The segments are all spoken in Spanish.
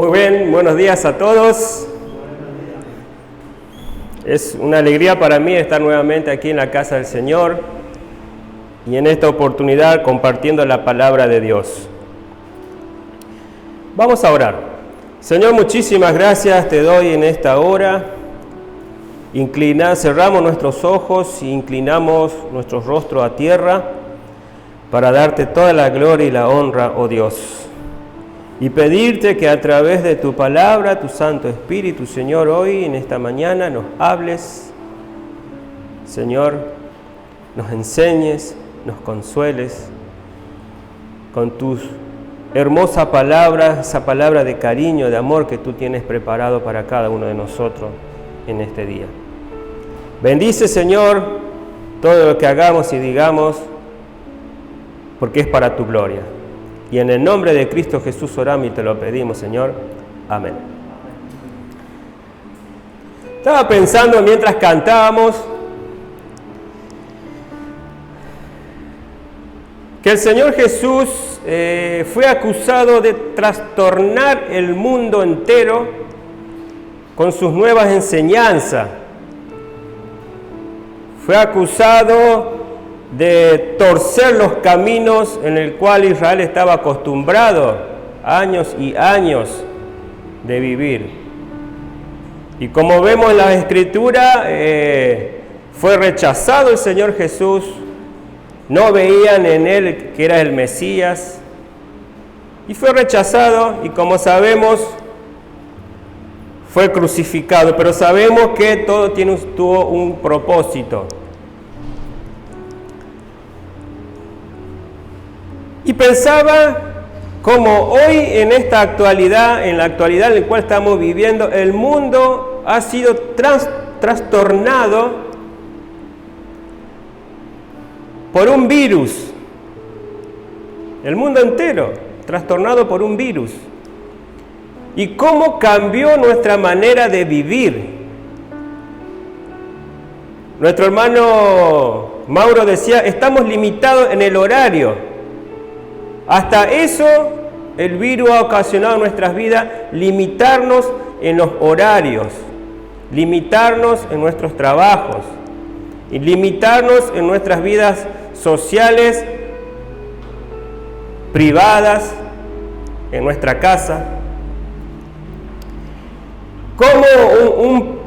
Muy bien, buenos días a todos. Es una alegría para mí estar nuevamente aquí en la casa del Señor y en esta oportunidad compartiendo la palabra de Dios. Vamos a orar. Señor, muchísimas gracias te doy en esta hora. Cerramos nuestros ojos e inclinamos nuestro rostro a tierra para darte toda la gloria y la honra, oh Dios. Y pedirte que a través de tu palabra, tu Santo Espíritu, Señor, hoy en esta mañana nos hables, Señor, nos enseñes, nos consueles con tus hermosa palabra, esa palabra de cariño, de amor que tú tienes preparado para cada uno de nosotros en este día. Bendice, Señor, todo lo que hagamos y digamos, porque es para tu gloria. Y en el nombre de Cristo Jesús oramos y te lo pedimos, Señor. Amén. Estaba pensando mientras cantábamos que el Señor Jesús fue acusado de trastornar el mundo entero con sus nuevas enseñanzas. Fue acusado de torcer los caminos en el cual Israel estaba acostumbrado años y años de vivir. Y como vemos en la Escritura, fue rechazado el Señor Jesús, no veían en Él que era el Mesías, y fue rechazado, y como sabemos, fue crucificado, pero sabemos que todo tuvo un propósito. Y pensaba como hoy en la actualidad en la cual estamos viviendo, el mundo ha sido trastornado por un virus. El mundo entero, trastornado por un virus. ¿Y cómo cambió nuestra manera de vivir? Nuestro hermano Mauro decía, estamos limitados en el horario. Hasta eso el virus ha ocasionado en nuestras vidas, limitarnos en los horarios, limitarnos en nuestros trabajos, y limitarnos en nuestras vidas sociales, privadas, en nuestra casa. Como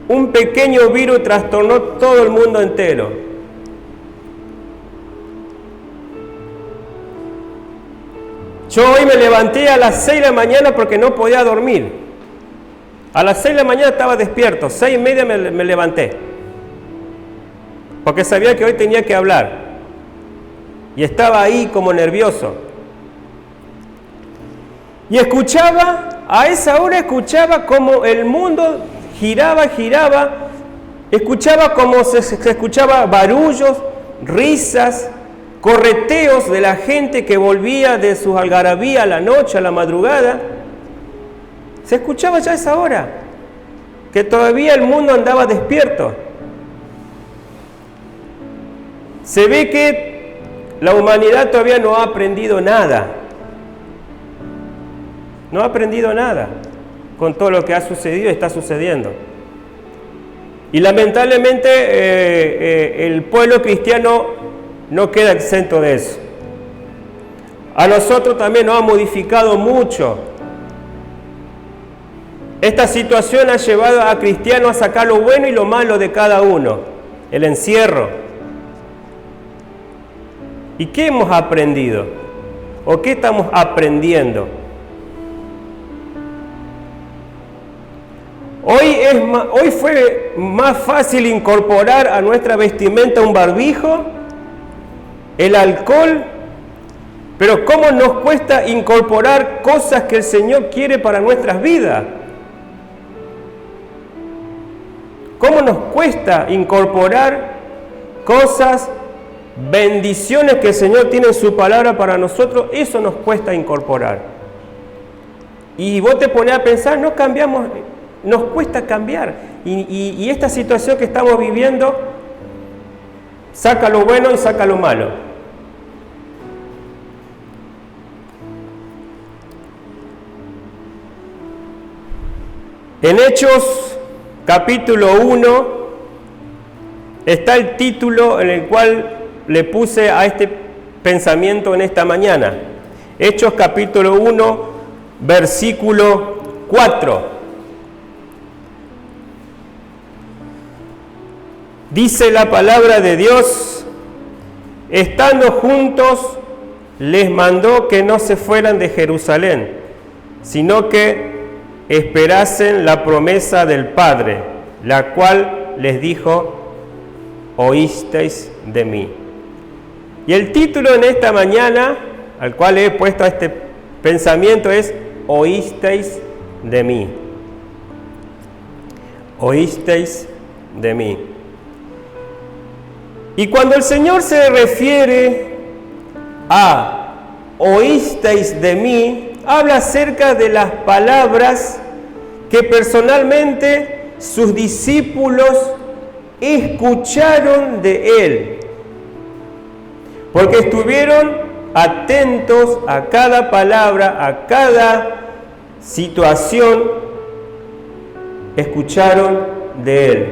un pequeño virus trastornó todo el mundo entero. Yo hoy me levanté a las 6 de la mañana porque no podía dormir. A las 6 de la mañana estaba despierto, 6:30 me levanté. Porque sabía que hoy tenía que hablar. Y estaba ahí como nervioso. Y a esa hora escuchaba como el mundo giraba. Escuchaba como se escuchaba barullos, risas, correteos de la gente que volvía de sus algarabías a la noche, a la madrugada. Se escuchaba ya a esa hora, que todavía el mundo andaba despierto. Se ve que la humanidad todavía no ha aprendido nada. No ha aprendido nada con todo lo que ha sucedido y está sucediendo. Y lamentablemente el pueblo cristiano no queda exento de eso. A nosotros también nos ha modificado mucho. Esta situación ha llevado a cristianos a sacar lo bueno y lo malo de cada uno. El encierro. ¿Y qué hemos aprendido? ¿O qué estamos aprendiendo? Hoy fue más fácil incorporar a nuestra vestimenta un barbijo, el alcohol, pero ¿cómo nos cuesta incorporar cosas que el Señor quiere para nuestras vidas? ¿Cómo nos cuesta incorporar cosas, bendiciones que el Señor tiene en su palabra para nosotros? Eso nos cuesta incorporar. Y vos te pones a pensar, no cambiamos, nos cuesta cambiar. Y esta situación que estamos viviendo, saca lo bueno y saca lo malo. En Hechos capítulo 1 está el título en el cual le puse a este pensamiento en esta mañana. Hechos capítulo 1, versículo 4. Dice la palabra de Dios: estando juntos, les mandó que no se fueran de Jerusalén, sino que esperasen la promesa del Padre, la cual les dijo: oísteis de mí. Y el título en esta mañana, al cual he puesto a este pensamiento, es: oísteis de mí. Oísteis de mí. Y cuando el Señor se refiere a oísteis de mí, habla acerca de las palabras que personalmente sus discípulos escucharon de Él, porque estuvieron atentos a cada palabra, a cada situación, escucharon de Él.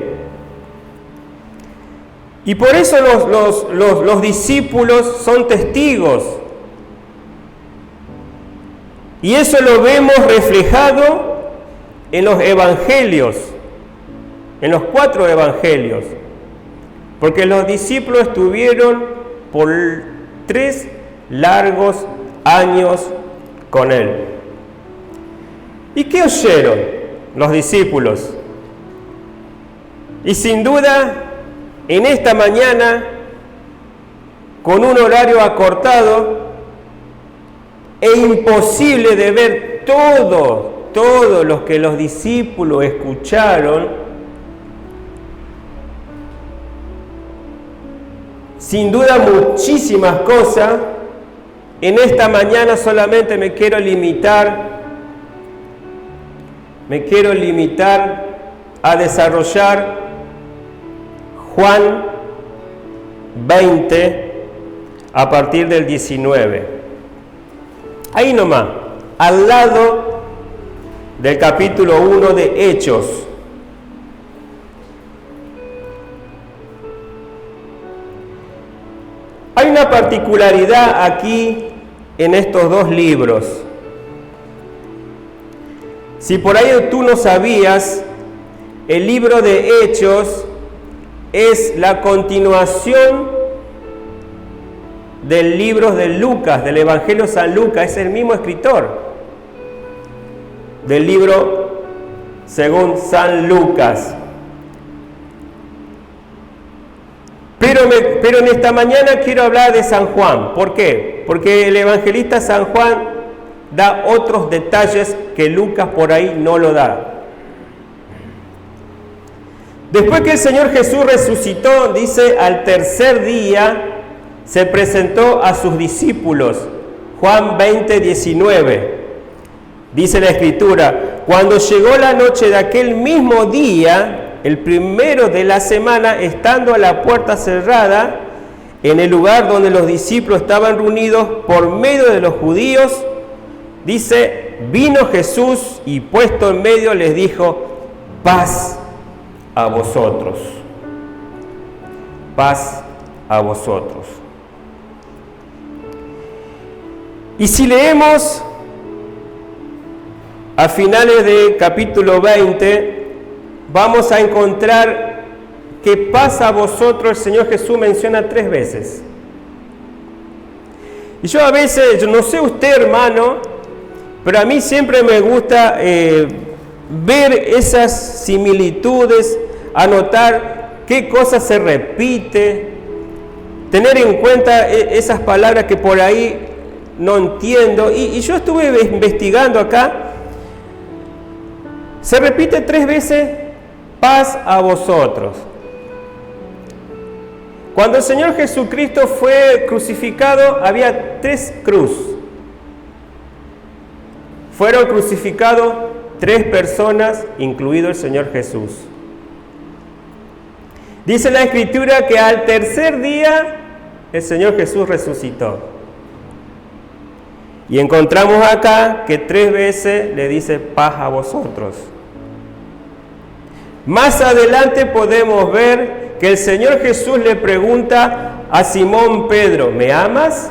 Y por eso los discípulos son testigos. Y eso lo vemos reflejado en los evangelios, en los 4 evangelios. Porque los discípulos estuvieron por 3 largos años con Él. ¿Y qué oyeron los discípulos? Y sin duda, en esta mañana, con un horario acortado e imposible de ver todo lo que los discípulos escucharon, sin duda muchísimas cosas, en esta mañana solamente me quiero limitar a desarrollar Juan 20 a partir del 19. Ahí nomás, al lado del capítulo 1 de Hechos. Hay una particularidad aquí en estos 2 libros. Si por ahí tú no sabías, el libro de Hechos es la continuación del libro de Lucas, del Evangelio de San Lucas. Es el mismo escritor del libro según San Lucas. Pero en esta mañana quiero hablar de San Juan. ¿Por qué? Porque el evangelista San Juan da otros detalles que Lucas por ahí no lo da. Después que el Señor Jesús resucitó, dice, al tercer día se presentó a sus discípulos. Juan 20, 19. Dice la Escritura: cuando llegó la noche de aquel mismo día, el primero de la semana, estando a la puerta cerrada, en el lugar donde los discípulos estaban reunidos por medio de los judíos, dice, vino Jesús y puesto en medio les dijo: paz a vosotros. Paz a vosotros. Y si leemos a finales de capítulo 20, vamos a encontrar que paz a vosotros el Señor Jesús menciona 3 veces. Y yo a veces, yo no sé usted, hermano, pero a mí siempre me gusta ver esas similitudes, anotar qué cosas se repite, tener en cuenta esas palabras que por ahí no entiendo. Y yo estuve investigando acá. Se repite 3 veces: paz a vosotros. Cuando el Señor Jesucristo fue crucificado, había 3 cruces. Fueron crucificados 3 personas, incluido el Señor Jesús. Dice la Escritura que al tercer día el Señor Jesús resucitó. Y encontramos acá que 3 veces le dice: paz a vosotros. Más adelante podemos ver que el Señor Jesús le pregunta a Simón Pedro, ¿me amas?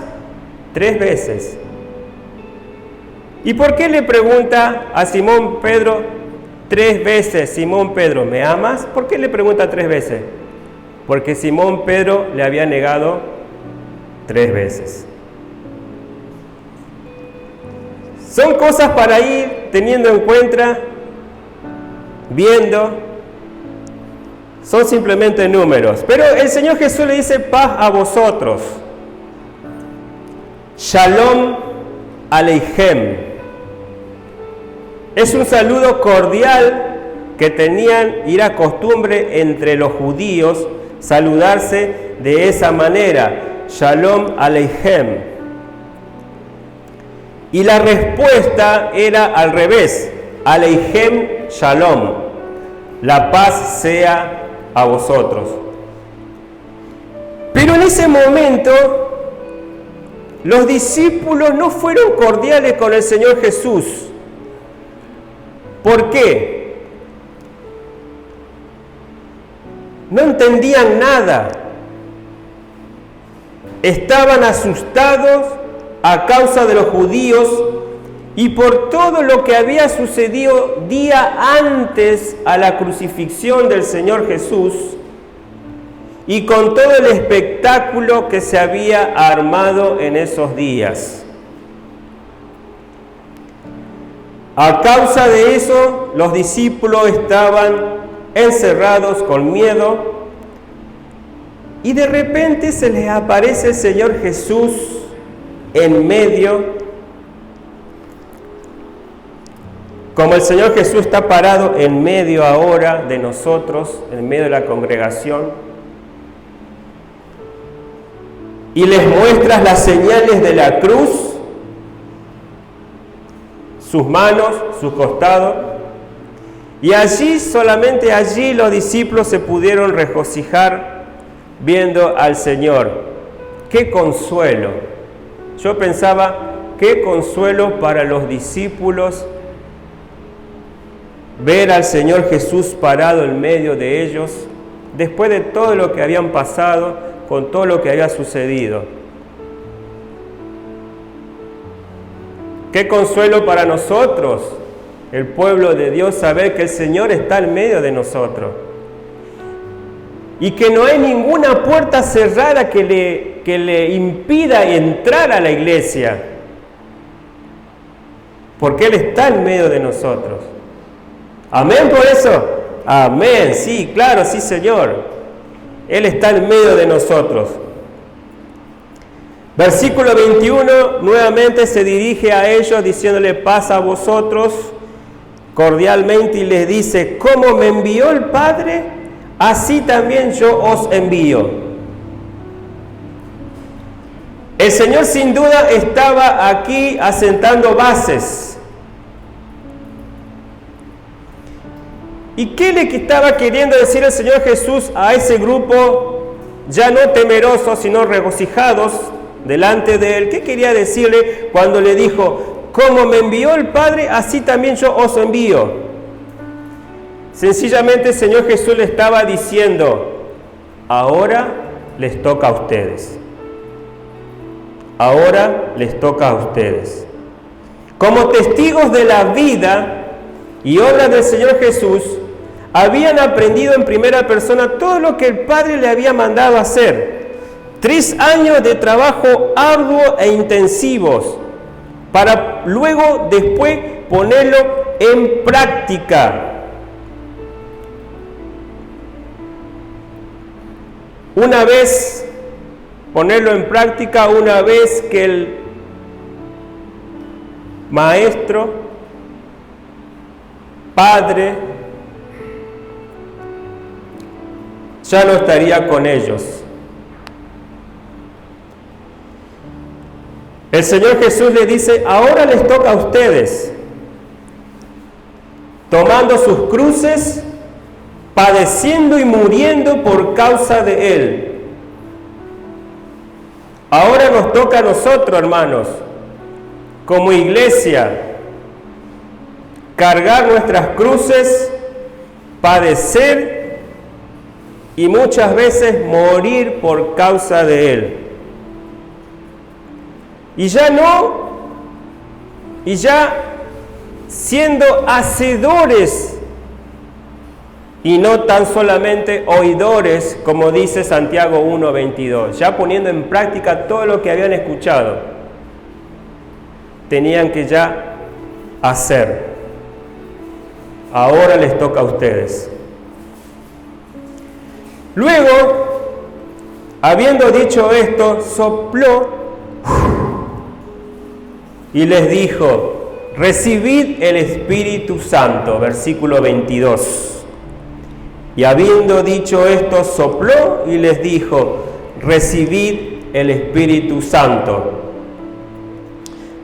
3 veces. ¿Y por qué le pregunta a Simón Pedro 3 veces, Simón Pedro, ¿me amas? ¿Por qué le pregunta 3 veces? Porque Simón Pedro le había negado 3 veces. Son cosas para ir teniendo en cuenta, viendo. Son simplemente números. Pero el Señor Jesús le dice paz a vosotros. Shalom Aleichem. Es un saludo cordial que tenían y era costumbre entre los judíos saludarse de esa manera. Shalom Aleichem. Y la respuesta era al revés. Aleichem Shalom. La paz sea a vosotros. Pero en ese momento, los discípulos no fueron cordiales con el Señor Jesús. ¿Por qué? No entendían nada. Estaban asustados a causa de los judíos y por todo lo que había sucedido día antes a la crucifixión del Señor Jesús y con todo el espectáculo que se había armado en esos días. A causa de eso, los discípulos estaban encerrados con miedo y de repente se les aparece el Señor Jesús en medio. Como el Señor Jesús está parado en medio ahora de nosotros, en medio de la congregación, y les muestra las señales de la cruz, sus manos, su costado, y allí, solamente allí, los discípulos se pudieron regocijar viendo al Señor. ¡Qué consuelo! Yo pensaba, qué consuelo para los discípulos ver al Señor Jesús parado en medio de ellos, después de todo lo que habían pasado, con todo lo que había sucedido. Qué consuelo para nosotros, el pueblo de Dios, saber que el Señor está en medio de nosotros. Y que no hay ninguna puerta cerrada que le impida entrar a la iglesia. Porque Él está en medio de nosotros. ¿Amén por eso? Amén, sí, claro, sí, Señor. Él está en medio de nosotros. Versículo 21, nuevamente se dirige a ellos diciéndole paz a vosotros cordialmente y les dice, como me envió el Padre, así también yo os envío. El Señor sin duda estaba aquí asentando bases. ¿Y qué le estaba queriendo decir el Señor Jesús a ese grupo ya no temerosos, sino regocijados delante de Él? ¿Qué quería decirle cuando le dijo, como me envió el Padre, así también yo os envío? Sencillamente el Señor Jesús le estaba diciendo, ahora les toca a ustedes. Ahora les toca a ustedes. Como testigos de la vida y obra del Señor Jesús, habían aprendido en primera persona todo lo que el Padre le había mandado hacer. 3 años de trabajo arduo e intensivos para luego después ponerlo en práctica. Una vez ponerlo en práctica, una vez que el maestro, padre, ya no estaría con ellos. El Señor Jesús le dice, ahora les toca a ustedes, tomando sus cruces, padeciendo y muriendo por causa de Él. Ahora nos toca a nosotros, hermanos, como iglesia, cargar nuestras cruces, padecer y muchas veces morir por causa de Él. Y ya siendo hacedores y no tan solamente oidores, como dice Santiago 1:22, ya poniendo en práctica todo lo que habían escuchado, tenían que ya hacer. Ahora les toca a ustedes. Luego, habiendo dicho esto, sopló y les dijo: recibid el Espíritu Santo, versículo 22. Y habiendo dicho esto, sopló y les dijo: recibid el Espíritu Santo.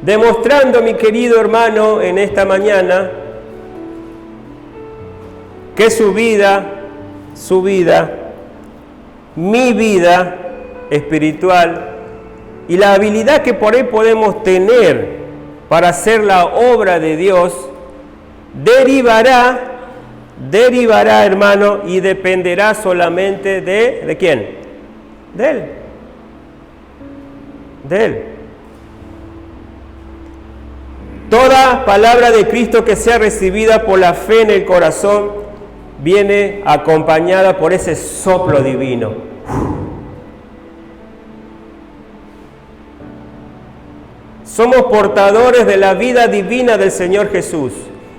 Demostrando, mi querido hermano, en esta mañana, que su vida, mi vida espiritual y la habilidad que por ahí podemos tener para hacer la obra de Dios, derivará, hermano, y dependerá solamente ¿de quién? De Él. De Él. Toda palabra de Cristo que sea recibida por la fe en el corazón viene acompañada por ese soplo divino. Somos portadores de la vida divina del Señor Jesús.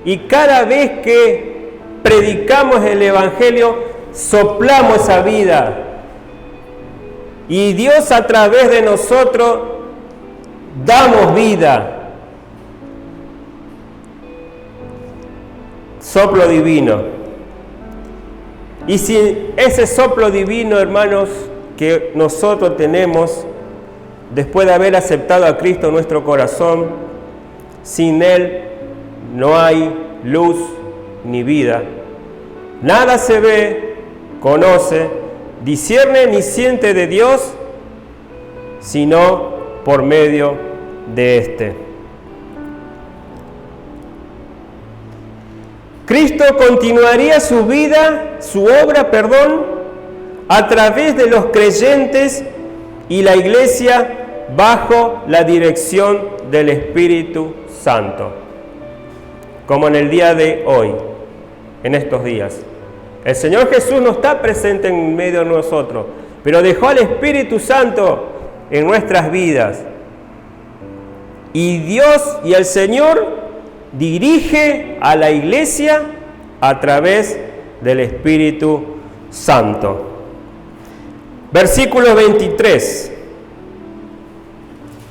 Y cada vez que predicamos el Evangelio, soplamos esa vida. Y Dios a través de nosotros damos vida. Soplo divino. Y si ese soplo divino, hermanos, que nosotros tenemos, después de haber aceptado a Cristo en nuestro corazón, sin Él no hay luz ni vida. Nada se ve, conoce, discierne ni siente de Dios, sino por medio de éste. Cristo continuaría su vida, su obra, a través de los creyentes y la iglesia bajo la dirección del Espíritu Santo. Como en el día de hoy, en estos días. El Señor Jesús no está presente en medio de nosotros, pero dejó al Espíritu Santo en nuestras vidas. Y Dios y el Señor dirige a la iglesia a través del Espíritu Santo. Versículo 23.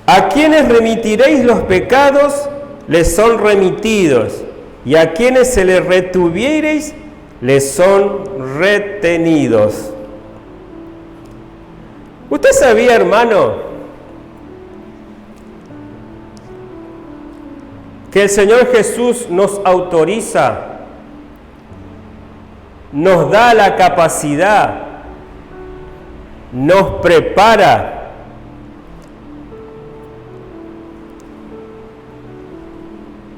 A quienes remitiréis los pecados, les son remitidos, y a quienes se les retuviereis, les son retenidos. ¿Usted sabía, hermano, que el Señor Jesús nos autoriza, nos da la capacidad, nos prepara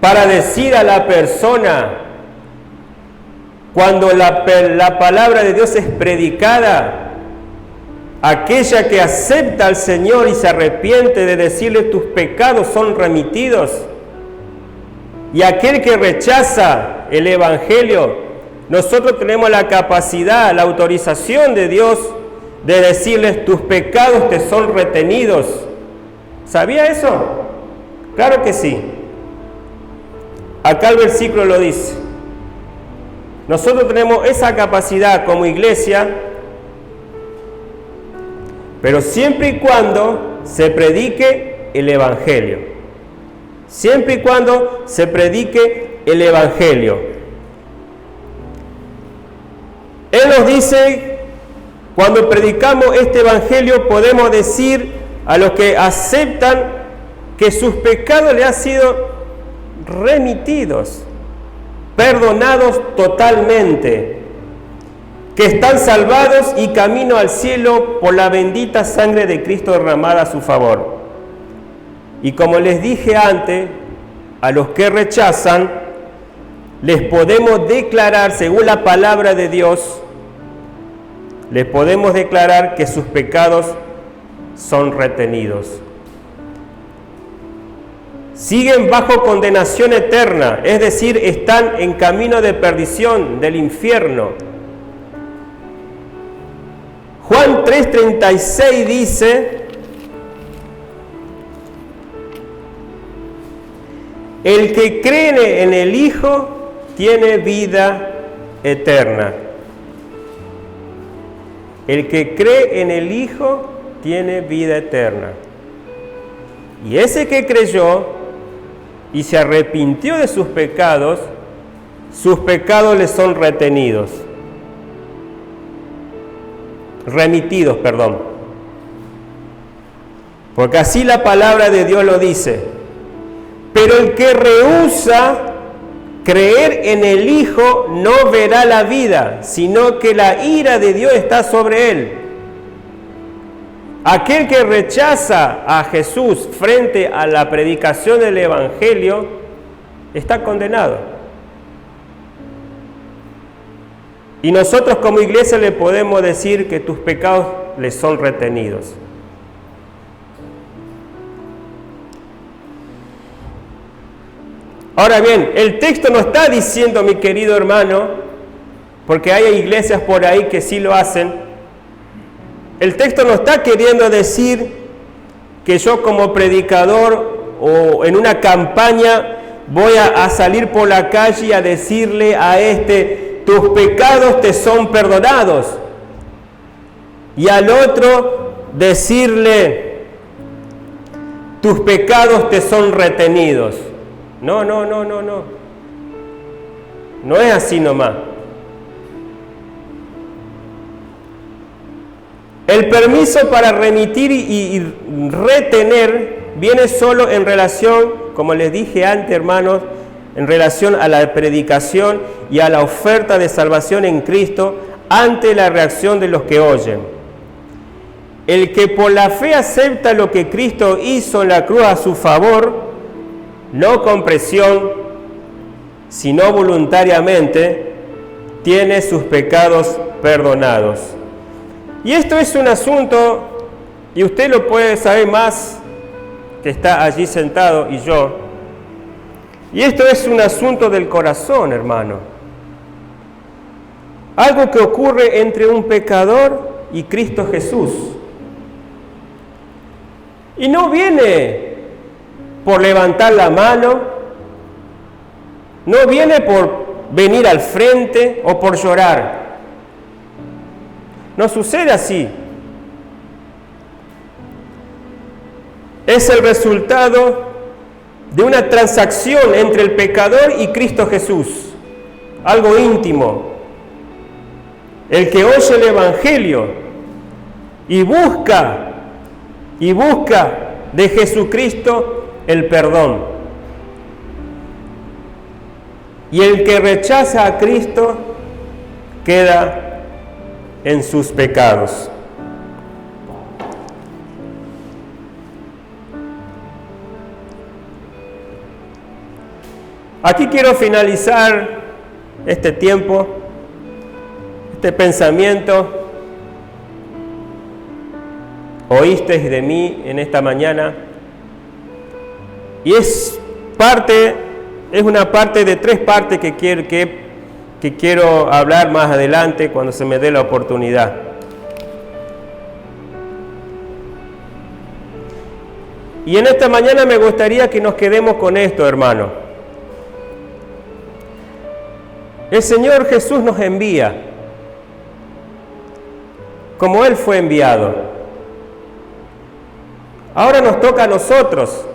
para decir a la persona, cuando la palabra de Dios es predicada, aquella que acepta al Señor y se arrepiente, de decirle: tus pecados son remitidos? Y aquel que rechaza el Evangelio, nosotros tenemos la capacidad, la autorización de Dios de decirles: tus pecados te son retenidos. ¿Sabía eso? Claro que sí. Acá el versículo lo dice. Nosotros tenemos esa capacidad como iglesia, pero siempre y cuando se predique el Evangelio. Siempre y cuando se predique el Evangelio. Él nos dice, cuando predicamos este Evangelio, podemos decir a los que aceptan que sus pecados les han sido remitidos, perdonados totalmente, que están salvados y camino al cielo por la bendita sangre de Cristo derramada a su favor. Y como les dije antes, a los que rechazan, les podemos declarar, según la palabra de Dios, les podemos declarar que sus pecados son retenidos. Siguen bajo condenación eterna, es decir, están en camino de perdición, del infierno. Juan 3:36 dice: el que cree en el Hijo tiene vida eterna. El que cree en el Hijo tiene vida eterna. Y ese que creyó y se arrepintió de sus pecados les son remitidos, porque así la palabra de Dios lo dice. Pero el que rehúsa creer en el Hijo no verá la vida, sino que la ira de Dios está sobre él. Aquel que rechaza a Jesús frente a la predicación del Evangelio está condenado. Y nosotros como iglesia le podemos decir que tus pecados les son retenidos. Ahora bien, el texto no está diciendo, mi querido hermano, porque hay iglesias por ahí que sí lo hacen, el texto no está queriendo decir que yo como predicador o en una campaña voy a salir por la calle y a decirle a tus pecados te son perdonados, y al otro decirle tus pecados te son retenidos. No. No es así nomás. El permiso para remitir y retener viene solo en relación, como les dije antes, hermanos, en relación a la predicación y a la oferta de salvación en Cristo ante la reacción de los que oyen. El que por la fe acepta lo que Cristo hizo en la cruz a su favor, no con presión, sino voluntariamente, tiene sus pecados perdonados. Y esto es un asunto, y usted lo puede saber más, que está allí sentado, y yo. Y esto es un asunto del corazón, hermano. Algo que ocurre entre un pecador y Cristo Jesús. Y no viene por levantar la mano, no viene por venir al frente o por llorar. No sucede así. Es el resultado de una transacción entre el pecador y Cristo Jesús, algo íntimo. El que oye el Evangelio y busca de Jesucristo el perdón. Y el que rechaza a Cristo queda en sus pecados. Aquí quiero finalizar este tiempo, este pensamiento. Oísteis de mí en esta mañana, y es una parte de tres partes que quiero hablar más adelante cuando se me dé la oportunidad. Y en esta mañana me gustaría que nos quedemos con esto, hermano. El Señor Jesús nos envía, como Él fue enviado. Ahora nos toca a nosotros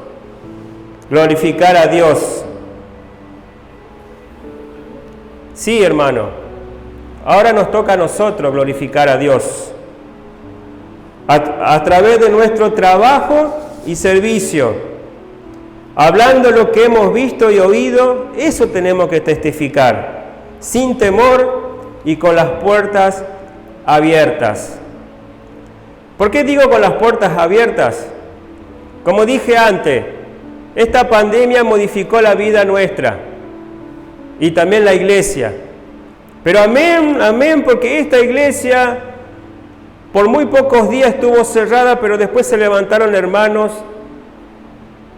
glorificar a Dios. Sí, hermano, ahora nos toca a nosotros glorificar a Dios. A través de nuestro trabajo y servicio, hablando lo que hemos visto y oído, eso tenemos que testificar, sin temor y con las puertas abiertas. ¿Por qué digo con las puertas abiertas? Como dije antes, esta pandemia modificó la vida nuestra. y también la iglesia. Pero amén, amén, porque esta iglesia por muy pocos días estuvo cerrada, pero después se levantaron hermanos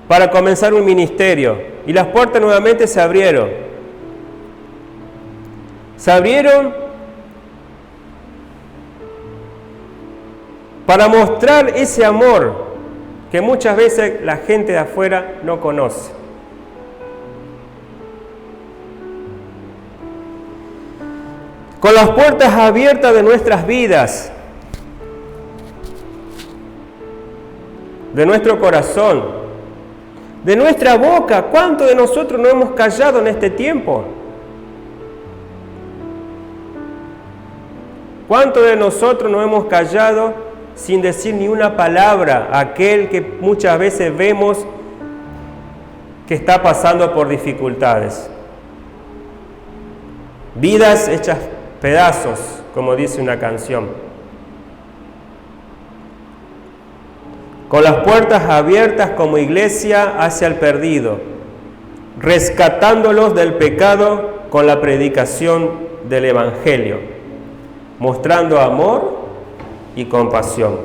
para comenzar un ministerio. Y las puertas nuevamente se abrieron. Se abrieron para mostrar ese amor que muchas veces la gente de afuera no conoce. Con las puertas abiertas de nuestras vidas, de nuestro corazón, de nuestra boca. ¿Cuántos de nosotros no hemos callado en este tiempo? ¿Cuántos de nosotros no hemos callado sin decir ni una palabra a aquel que muchas veces vemos que está pasando por dificultades? Vidas hechas pedazos, como dice una canción. Con las puertas abiertas como iglesia hacia el perdido, rescatándolos del pecado con la predicación del Evangelio, mostrando amor y compasión.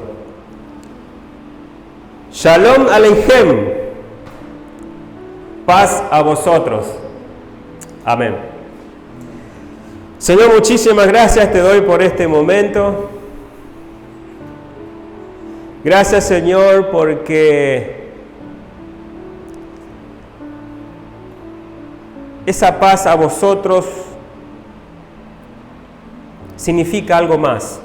Shalom Aleichem, paz a vosotros. Amén. Señor, muchísimas gracias te doy por este momento. Gracias, Señor, porque esa paz a vosotros significa algo más.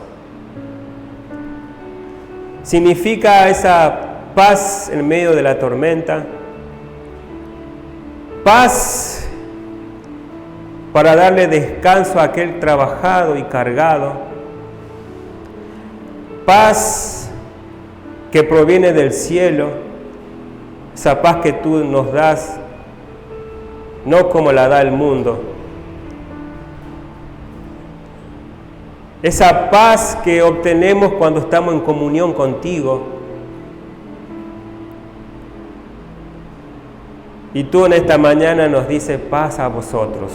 Significa esa paz en medio de la tormenta. Paz para darle descanso a aquel trabajado y cargado. Paz que proviene del cielo, esa paz que tú nos das, no como la da el mundo. Esa paz que obtenemos cuando estamos en comunión contigo. Y tú en esta mañana nos dices paz a vosotros.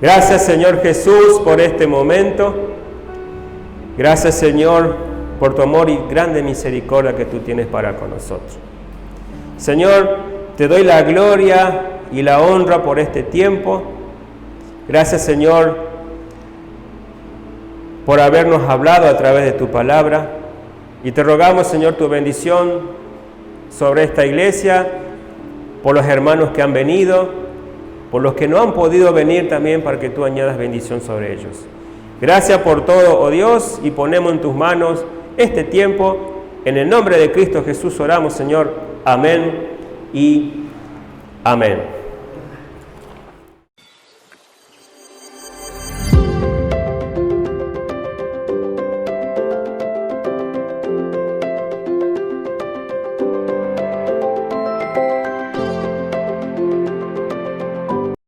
Gracias, Señor Jesús, por este momento. Gracias, Señor, por tu amor y grande misericordia que tú tienes para con nosotros. Señor, te doy la gloria y la honra por este tiempo. Gracias, Señor, por habernos hablado a través de tu palabra. Y te rogamos, Señor, tu bendición sobre esta iglesia, por los hermanos que han venido, por los que no han podido venir también, para que tú añadas bendición sobre ellos. Gracias por todo, oh Dios, y ponemos en tus manos este tiempo. En el nombre de Cristo Jesús oramos, Señor. Amén y amén.